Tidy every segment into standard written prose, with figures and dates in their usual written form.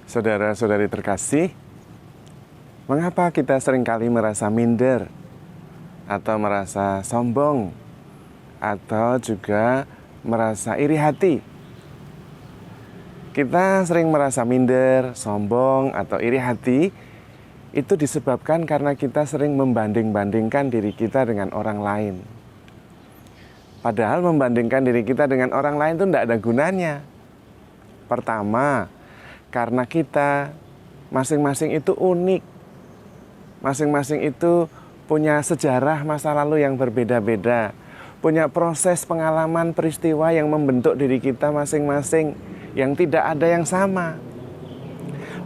Saudara-saudari terkasih, mengapa kita seringkali merasa minder atau merasa sombong atau juga merasa iri hati? Kita sering merasa minder, sombong, atau iri hati itu disebabkan karena kita sering membanding-bandingkan diri kita dengan orang lain. Padahal membandingkan diri kita dengan orang lain itu tidak ada gunanya. Pertama, karena kita masing-masing itu unik. Masing-masing itu punya sejarah masa lalu yang berbeda-beda. Punya proses pengalaman peristiwa yang membentuk diri kita masing-masing yang tidak ada yang sama.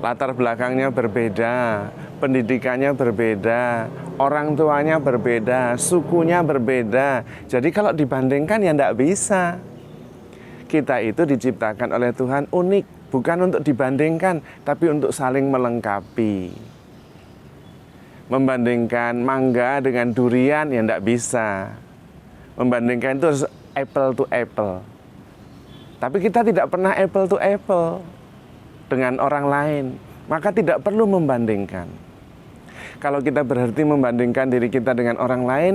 Latar belakangnya berbeda, pendidikannya berbeda, orang tuanya berbeda, sukunya berbeda. Jadi kalau dibandingkan ya tidak bisa. Kita itu diciptakan oleh Tuhan unik, bukan untuk dibandingkan, tapi untuk saling melengkapi. Membandingkan mangga dengan durian ya tidak bisa. Membandingkan itu harus apple to apple. Tapi kita tidak pernah apple to apple dengan orang lain, maka tidak perlu membandingkan. Kalau kita berhenti membandingkan diri kita dengan orang lain,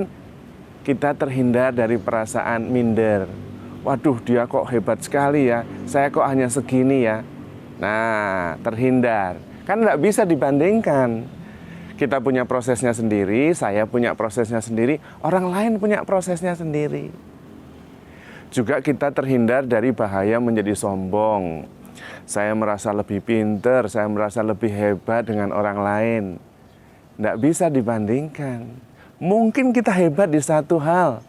kita terhindar dari perasaan minder. Waduh, dia kok hebat sekali ya, saya kok hanya segini ya. Nah, terhindar. Kan tidak bisa dibandingkan. Kita punya prosesnya sendiri, saya punya prosesnya sendiri, orang lain punya prosesnya sendiri. Juga kita terhindar dari bahaya menjadi sombong. Saya merasa lebih pinter, saya merasa lebih hebat dengan orang lain. Tidak bisa dibandingkan. Mungkin kita hebat di satu hal,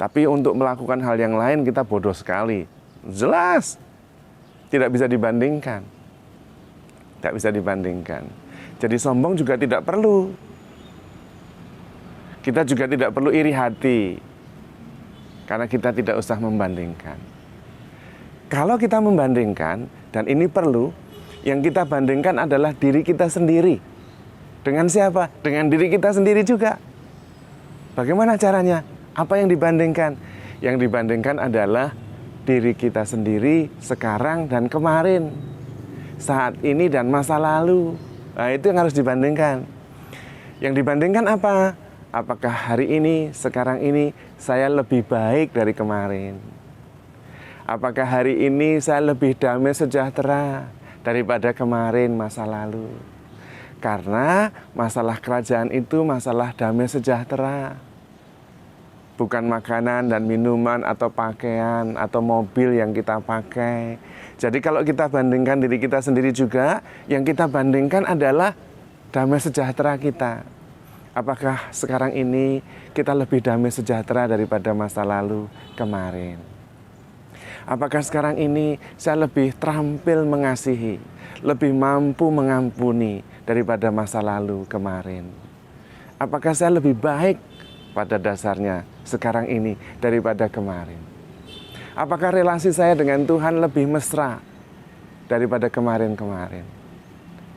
tapi untuk melakukan hal yang lain kita bodoh sekali. Jelas, tidak bisa dibandingkan. Tidak bisa dibandingkan. Jadi sombong juga tidak perlu. Kita juga tidak perlu iri hati, karena kita tidak usah membandingkan. Kalau kita membandingkan, dan ini perlu, yang kita bandingkan adalah diri kita sendiri. Dengan siapa? Dengan diri kita sendiri juga. Bagaimana caranya? Apa yang dibandingkan? Yang dibandingkan adalah diri kita sendiri sekarang dan kemarin, saat ini dan masa lalu. Nah, itu yang harus dibandingkan. Yang dibandingkan apa? Apakah hari ini, sekarang ini saya lebih baik dari kemarin? Apakah hari ini saya lebih damai sejahtera daripada kemarin masa lalu? Karena masalah kerajaan itu masalah damai sejahtera. Bukan makanan dan minuman atau pakaian atau mobil yang kita pakai. Jadi kalau kita bandingkan diri kita sendiri juga, yang kita bandingkan adalah damai sejahtera kita. Apakah sekarang ini kita lebih damai sejahtera daripada masa lalu kemarin? Apakah sekarang ini saya lebih terampil mengasihi, lebih mampu mengampuni daripada masa lalu kemarin? Apakah saya lebih baik pada dasarnya sekarang ini daripada kemarin? Apakah relasi saya dengan Tuhan lebih mesra daripada kemarin-kemarin?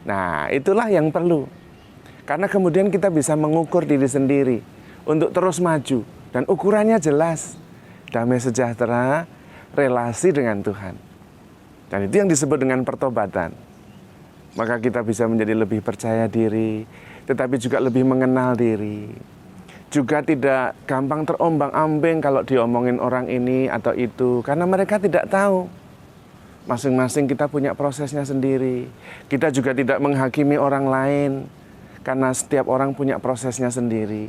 Nah, itulah yang perlu. Karena kemudian kita bisa mengukur diri sendiri untuk terus maju. Dan ukurannya jelas, damai sejahtera, relasi dengan Tuhan. Dan itu yang disebut dengan pertobatan. Maka kita bisa menjadi lebih percaya diri, tetapi juga lebih mengenal diri. Juga tidak gampang terombang-ambing kalau diomongin orang ini atau itu. Karena mereka tidak tahu. Masing-masing kita punya prosesnya sendiri. Kita juga tidak menghakimi orang lain. Karena setiap orang punya prosesnya sendiri.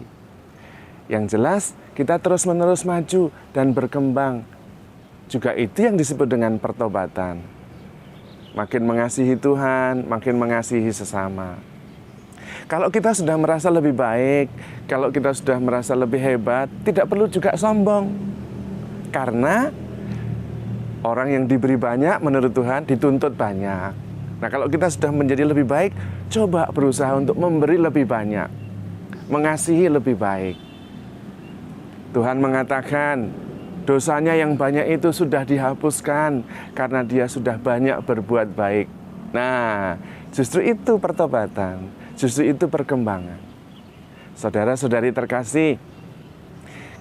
Yang jelas kita terus-menerus maju dan berkembang. Juga itu yang disebut dengan pertobatan. Makin mengasihi Tuhan, makin mengasihi sesama. Kalau kita sudah merasa lebih baik, kalau kita sudah merasa lebih hebat, tidak perlu juga sombong. Karena orang yang diberi banyak menurut Tuhan dituntut banyak. Nah, kalau kita sudah menjadi lebih baik, coba berusaha untuk memberi lebih banyak. Mengasihi lebih baik. Tuhan mengatakan, dosanya yang banyak itu sudah dihapuskan karena dia sudah banyak berbuat baik. Nah, justru itu pertobatan. Justru itu perkembangan. Saudara-saudari terkasih,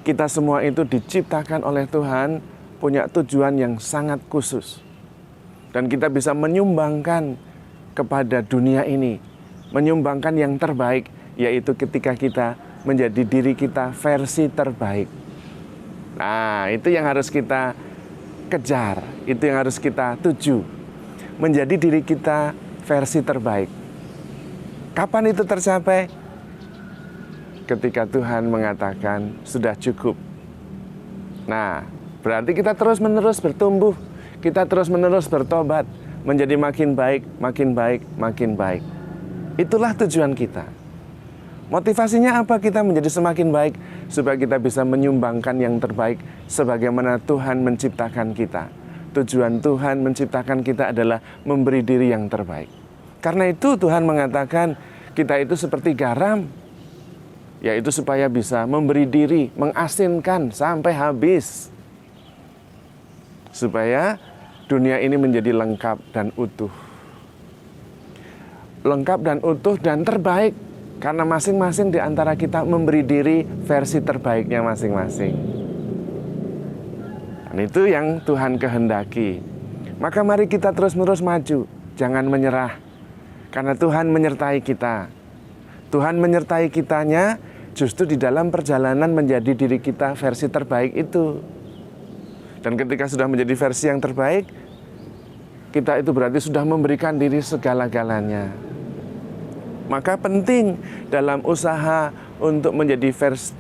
kita semua itu diciptakan oleh Tuhan punya tujuan yang sangat khusus. Dan kita bisa menyumbangkan kepada dunia ini, menyumbangkan yang terbaik, yaitu ketika kita menjadi diri kita versi terbaik. Nah, itu yang harus kita kejar, itu yang harus kita tuju, menjadi diri kita versi terbaik. Kapan itu tercapai? Ketika Tuhan mengatakan sudah cukup. Nah, berarti kita terus-menerus bertumbuh, kita terus-menerus bertobat, menjadi makin baik, makin baik, makin baik. Itulah tujuan kita. Motivasinya apa kita menjadi semakin baik? Supaya kita bisa menyumbangkan yang terbaik sebagaimana Tuhan menciptakan kita. Tujuan Tuhan menciptakan kita adalah memberi diri yang terbaik. Karena itu Tuhan mengatakan kita itu seperti garam, yaitu supaya bisa memberi diri, mengasinkan sampai habis. Supaya dunia ini menjadi lengkap dan utuh. Lengkap dan utuh dan terbaik. Karena masing-masing di antara kita memberi diri versi terbaiknya masing-masing. Dan itu yang Tuhan kehendaki. Maka mari kita terus-menerus maju, jangan menyerah. Karena Tuhan menyertai kita. Tuhan menyertai kitanya justru di dalam perjalanan menjadi diri kita versi terbaik itu. Dan ketika sudah menjadi versi yang terbaik, kita itu berarti sudah memberikan diri segala-galanya. Maka penting dalam usaha untuk menjadi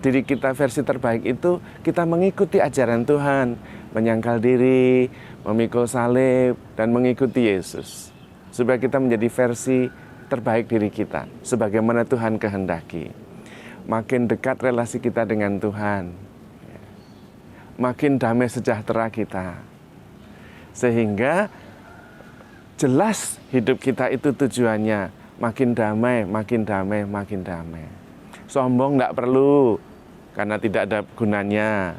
diri kita versi terbaik itu, kita mengikuti ajaran Tuhan, menyangkal diri, memikul salib, dan mengikuti Yesus. Supaya kita menjadi versi terbaik diri kita, sebagaimana Tuhan kehendaki. Makin dekat relasi kita dengan Tuhan, makin damai sejahtera kita. Sehingga jelas hidup kita itu tujuannya makin damai, makin damai, makin damai. Sombong tidak perlu, karena tidak ada gunanya.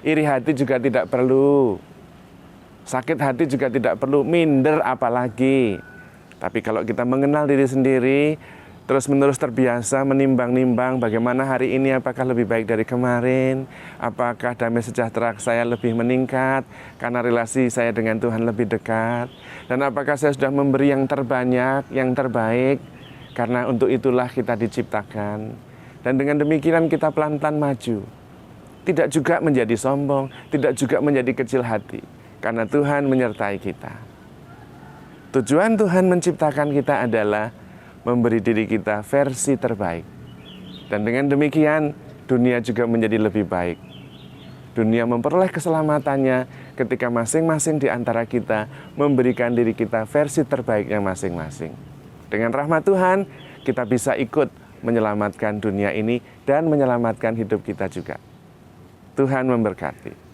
Iri hati juga tidak perlu. Sakit hati juga tidak perlu, minder apalagi. Tapi kalau kita mengenal diri sendiri, terus-menerus terbiasa menimbang-nimbang bagaimana hari ini, apakah lebih baik dari kemarin, apakah damai sejahtera saya lebih meningkat karena relasi saya dengan Tuhan lebih dekat, dan apakah saya sudah memberi yang terbanyak, yang terbaik, karena untuk itulah kita diciptakan. Dan dengan demikian kita pelan-pelan maju, tidak juga menjadi sombong, tidak juga menjadi kecil hati, karena Tuhan menyertai kita. Tujuan Tuhan menciptakan kita adalah memberi diri kita versi terbaik. Dan dengan demikian, dunia juga menjadi lebih baik. Dunia memperoleh keselamatannya ketika masing-masing di antara kita memberikan diri kita versi terbaiknya masing-masing. Dengan rahmat Tuhan, kita bisa ikut menyelamatkan dunia ini dan menyelamatkan hidup kita juga. Tuhan memberkati.